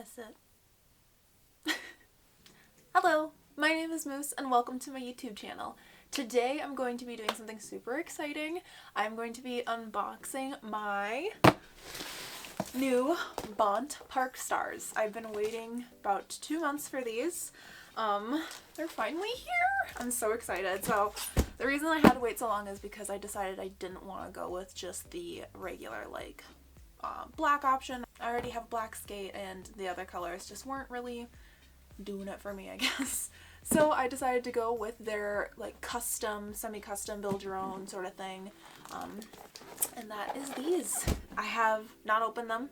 wanna sit. Hello, my name is Moose and welcome to my YouTube channel. Today I'm going to be doing something super exciting. I'm going to be unboxing my new Bont Parkstars. I've been waiting about 2 months for these. They're finally here! I'm so excited. So the reason I had to wait so long is because I decided I didn't want to go with just the regular black option. I already have black skate and the other colors just weren't really doing it for me, I guess. So I decided to go with their custom, semi-custom, build your own sort of thing. And that is these. I have not opened them.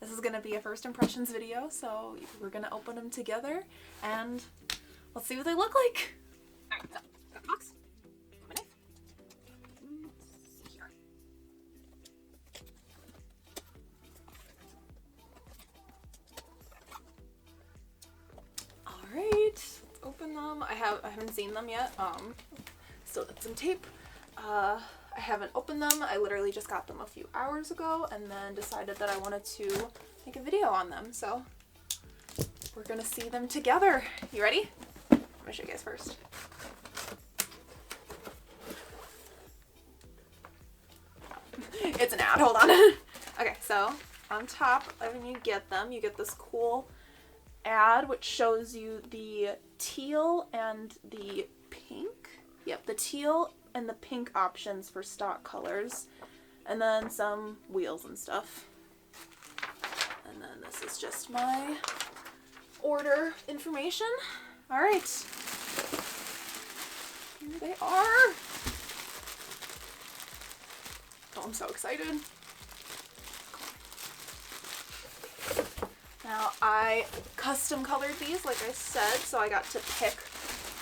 This is going to be a first impressions video, so we're going to open them together and let's see what they look like. Alright, so got the box. My knife. Let's see here. Alright, let's open them. I haven't seen them yet. Still got some tape. I haven't opened them. I literally just got them a few hours ago and then decided that I wanted to make a video on them. So we're gonna see them together. You ready? I'm gonna show you guys first. It's an ad, hold on. Okay, so on top, when you get them, you get this cool ad which shows you the teal and the pink. Yep, the teal and the pink options for stock colors, and then some wheels and stuff. And then this is just my order information. All right, here they are. Oh, I'm so excited. Now I custom colored these, like I said, so I got to pick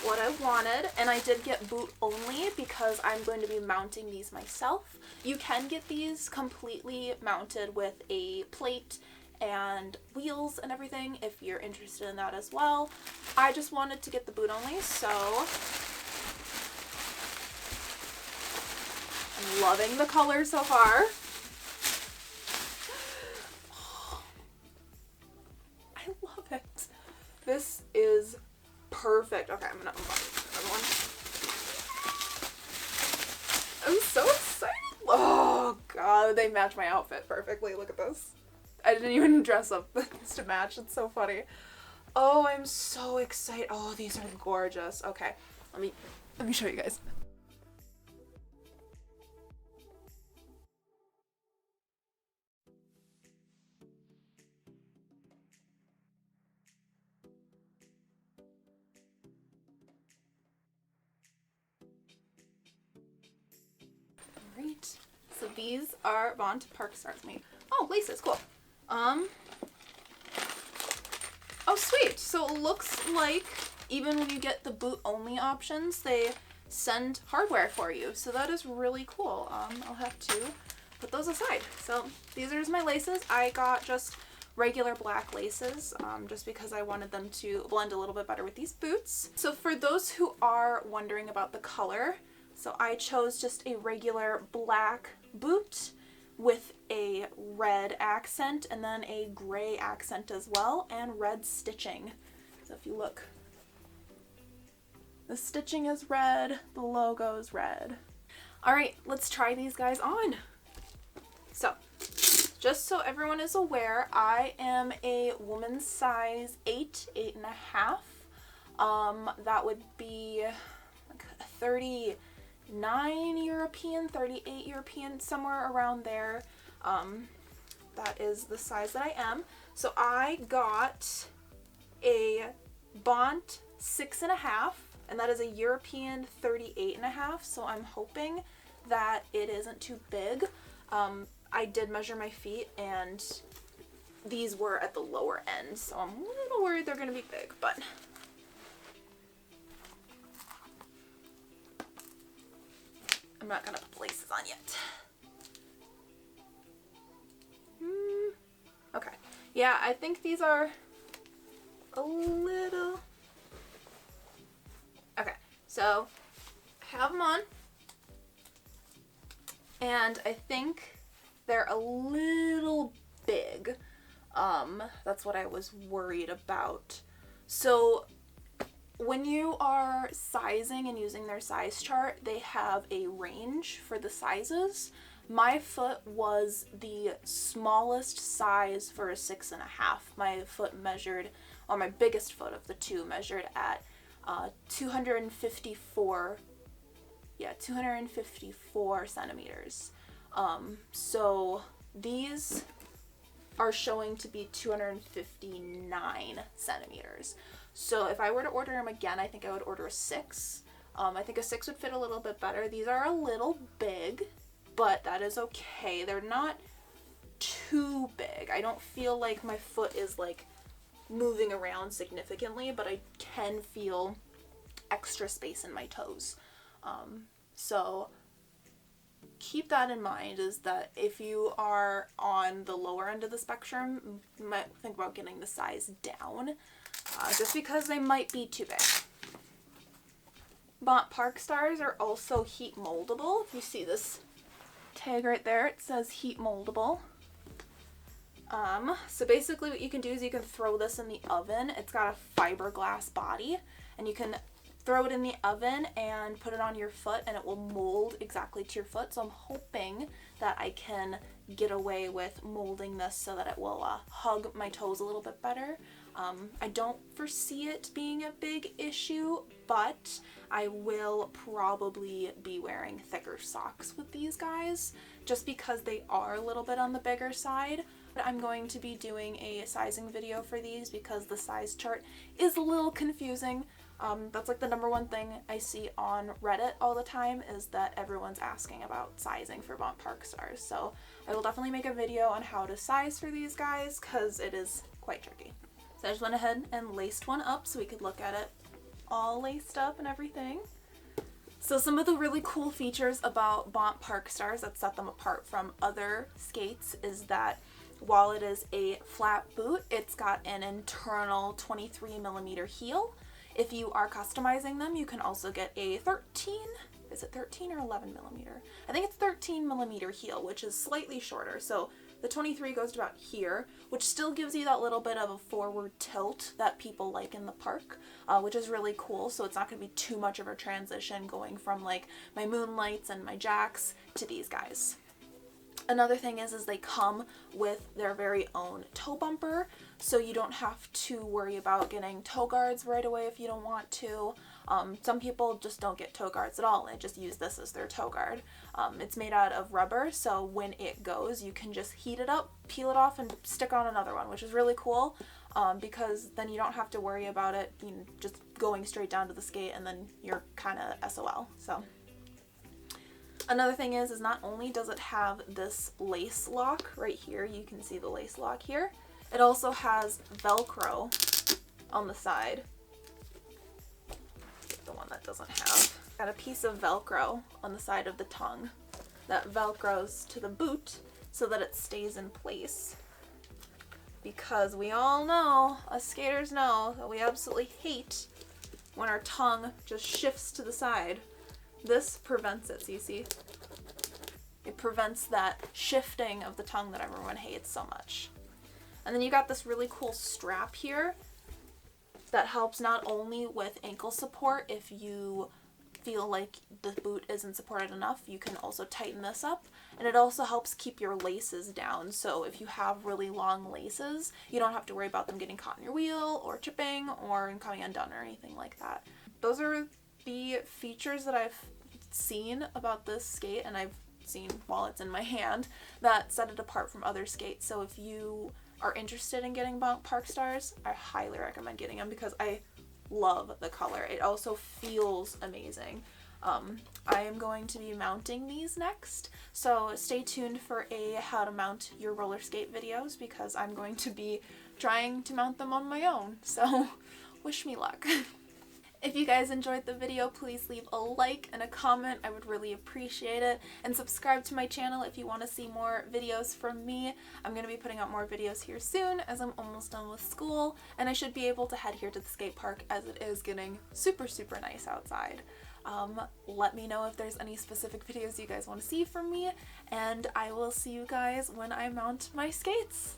what I wanted, and I did get boot only because I'm going to be mounting these myself. You can get these completely mounted with a plate and wheels and everything if you're interested in that as well. I just wanted to get the boot only, so I'm loving the color so far. I love it. This is perfect. Okay, I'm gonna unbox another one. I'm so excited. Oh god, they match my outfit perfectly. Look at this. I didn't even dress up to match. It's so funny. Oh, I'm so excited. Oh, these are gorgeous. Okay, let me show you guys. Alright, so these are Bont Parkstars made. Oh, laces, cool. Oh sweet, so it looks like even when you get the boot only options, they send hardware for you, so that is really cool. I'll have to put those aside. So these are my laces. I got just regular black laces just because I wanted them to blend a little bit better with these boots. So for those who are wondering about the color, so I chose just a regular black boot with a red accent and then a gray accent as well, and red stitching. So if you look, the stitching is red, the logo is red. All right, let's try these guys on. So just so everyone is aware, I am a woman's size 8, 8.5. That would be like 39 European, 38 European, somewhere around there. That is the size that I am. So I got a Bont 6.5, and that is a European 38.5. So I'm hoping that it isn't too big. I did measure my feet and these were at the lower end, so I'm a little worried they're gonna be big, but I'm not gonna put laces on yet. Okay. Yeah, I think these are a little... Okay, so I have them on. And I think they're a little big. That's what I was worried about. So when you are sizing and using their size chart, they have a range for the sizes. My foot was the smallest size for a 6.5. My foot measured, or my biggest foot of the two measured at 254 centimeters. So these are showing to be 259 centimeters. So if I were to order them again, I think I would order a 6. I think a 6 would fit a little bit better. These are a little big, but that is okay. They're not too big. I don't feel like my foot is like moving around significantly, but I can feel extra space in my toes. So keep that in mind, is that if you are on the lower end of the spectrum, you might think about getting the size down, just because they might be too big. Bont Parkstars are also heat moldable. If you see this tag right there, it says heat moldable. So basically what you can do is you can throw this in the oven. It's got a fiberglass body, and you can throw it in the oven and put it on your foot, and it will mold exactly to your foot. So I'm hoping that I can get away with molding this so that it will hug my toes a little bit better. I don't foresee it being a big issue, but I will probably be wearing thicker socks with these guys just because they are a little bit on the bigger side. I'm going to be doing a sizing video for these because the size chart is a little confusing. That's like the number one thing I see on Reddit all the time, is that everyone's asking about sizing for Bont Parkstars. So I will definitely make a video on how to size for these guys because it is quite tricky. So I just went ahead and laced one up so we could look at it all laced up and everything. So some of the really cool features about Bont Parkstars that set them apart from other skates is that while it is a flat boot, it's got an internal 23mm heel. If you are customizing them, you can also get a 13 or 11mm? I think it's 13mm heel, which is slightly shorter. So the 23 goes to about here, which still gives you that little bit of a forward tilt that people like in the park, which is really cool. So it's not going to be too much of a transition going from like my Moonlights and my Jacks to these guys. Another thing is they come with their very own toe bumper, so you don't have to worry about getting toe guards right away if you don't want to. Some people just don't get toe guards at all and just use this as their toe guard. It's made out of rubber, so when it goes, you can just heat it up, peel it off, and stick on another one, which is really cool, because then you don't have to worry about it just going straight down to the skate and then you're kind of SOL. So another thing is not only does it have this lace lock right here, you can see the lace lock here, it also has Velcro on the side. The one that doesn't have. Got a piece of Velcro on the side of the tongue that Velcros to the boot so that it stays in place. Because we all know, us skaters know, that we absolutely hate when our tongue just shifts to the side. This prevents it, so you see? It prevents that shifting of the tongue that everyone hates so much. And then you got this really cool strap here that helps not only with ankle support. If you feel like the boot isn't supported enough, you can also tighten this up. And it also helps keep your laces down. So if you have really long laces, you don't have to worry about them getting caught in your wheel or chipping or coming undone or anything like that. Those are the features that I've seen about this skate, and I've seen while it's in my hand, that set it apart from other skates. So if you are interested in getting Bont Parkstars, I highly recommend getting them because I love the color. It also feels amazing. I am going to be mounting these next, so stay tuned for a how to mount your roller skate videos because I'm going to be trying to mount them on my own, so wish me luck. If you guys enjoyed the video, please leave a like and a comment. I would really appreciate it. And subscribe to my channel if you want to see more videos from me. I'm going to be putting out more videos here soon as I'm almost done with school. And I should be able to head here to the skate park as it is getting super, super nice outside. Let me know if there's any specific videos you guys want to see from me. And I will see you guys when I mount my skates.